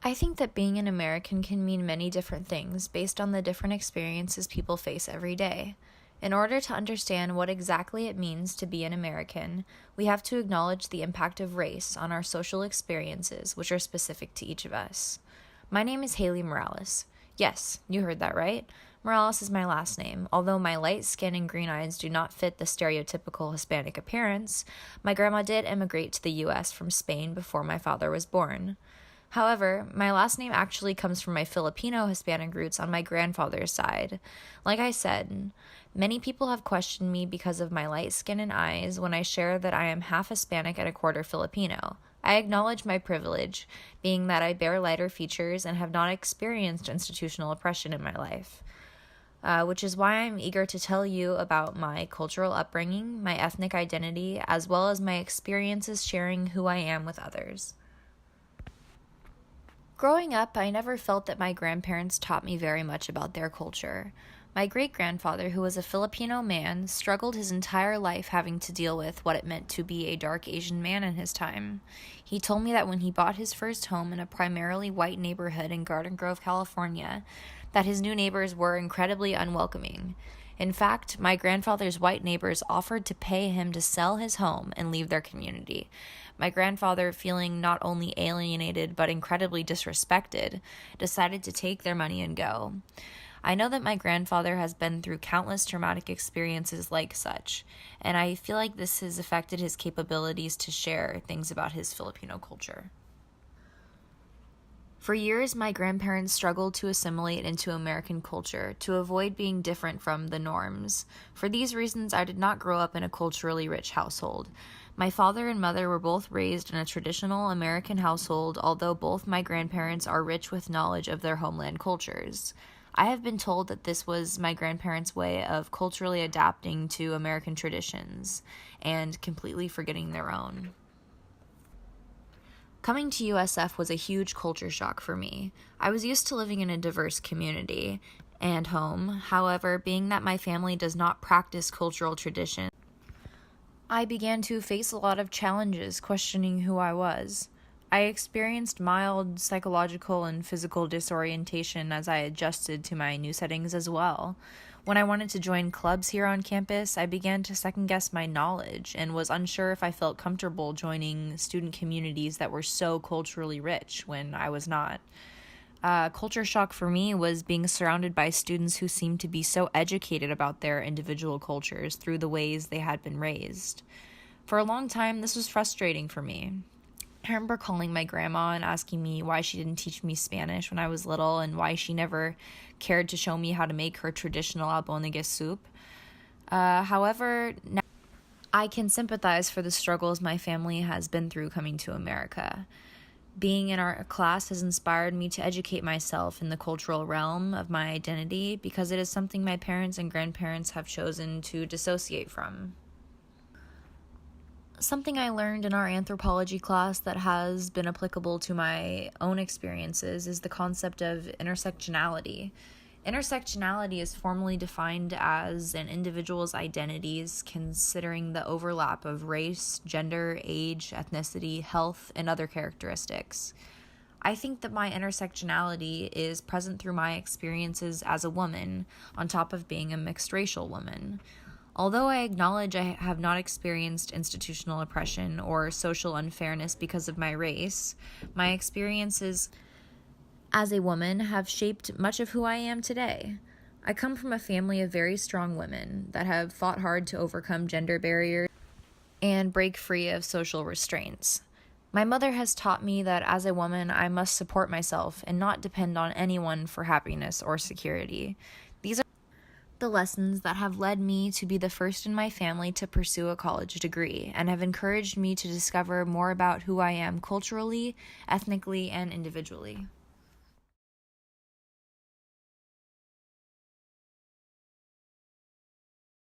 I think that being an American can mean many different things based on the different experiences people face every day. In order to understand what exactly it means to be an American, we have to acknowledge the impact of race on our social experiences, which are specific to each of us. My name is Hailey Morales. Yes, you heard that right. Morales is my last name. Although my light skin and green eyes do not fit the stereotypical Hispanic appearance, my grandma did immigrate to the U.S. from Spain before my father was born. However, my last name actually comes from my Filipino Hispanic roots on my grandfather's side. Like I said, many people have questioned me because of my light skin and eyes when I share that I am half Hispanic and a quarter Filipino. I acknowledge my privilege, being that I bear lighter features and have not experienced institutional oppression in my life. Which is why I'm eager to tell you about my cultural upbringing, my ethnic identity, as well as my experiences sharing who I am with others. Growing up, I never felt that my grandparents taught me very much about their culture. My great-grandfather, who was a Filipino man, struggled his entire life having to deal with what it meant to be a dark Asian man in his time. He told me that when he bought his first home in a primarily white neighborhood in Garden Grove, California, that his new neighbors were incredibly unwelcoming. In fact, my grandfather's white neighbors offered to pay him to sell his home and leave their community. My grandfather, feeling not only alienated but incredibly disrespected, decided to take their money and go. I know that my grandfather has been through countless traumatic experiences like such, and I feel like this has affected his capabilities to share things about his Filipino culture. For years, my grandparents struggled to assimilate into American culture, to avoid being different from the norms. For these reasons, I did not grow up in a culturally rich household. My father and mother were both raised in a traditional American household, although both my grandparents are rich with knowledge of their homeland cultures. I have been told that this was my grandparents' way of culturally adapting to American traditions and completely forgetting their own. Coming to USF was a huge culture shock for me. I was used to living in a diverse community and home. However, being that my family does not practice cultural traditions, I began to face a lot of challenges questioning who I was. I experienced mild psychological and physical disorientation as I adjusted to my new settings as well. When I wanted to join clubs here on campus, I began to second-guess my knowledge and was unsure if I felt comfortable joining student communities that were so culturally rich when I was not. Culture shock for me was being surrounded by students who seemed to be so educated about their individual cultures through the ways they had been raised. For a long time, this was frustrating for me. I remember calling my grandma and asking me why she didn't teach me Spanish when I was little and why she never cared to show me how to make her traditional albondigas soup. However, now I can sympathize for the struggles my family has been through coming to America. Being in our class has inspired me to educate myself in the cultural realm of my identity because it is something my parents and grandparents have chosen to dissociate from. Something I learned in our anthropology class that has been applicable to my own experiences is the concept of intersectionality. Intersectionality is formally defined as an individual's identities considering the overlap of race, gender, age, ethnicity, health, and other characteristics. I think that my intersectionality is present through my experiences as a woman, on top of being a mixed racial woman. Although I acknowledge I have not experienced institutional oppression or social unfairness because of my race, my experiences as a woman have shaped much of who I am today. I come from a family of very strong women that have fought hard to overcome gender barriers and break free of social restraints. My mother has taught me that as a woman, I must support myself and not depend on anyone for happiness or security. These are the lessons that have led me to be the first in my family to pursue a college degree and have encouraged me to discover more about who I am culturally, ethnically, and individually.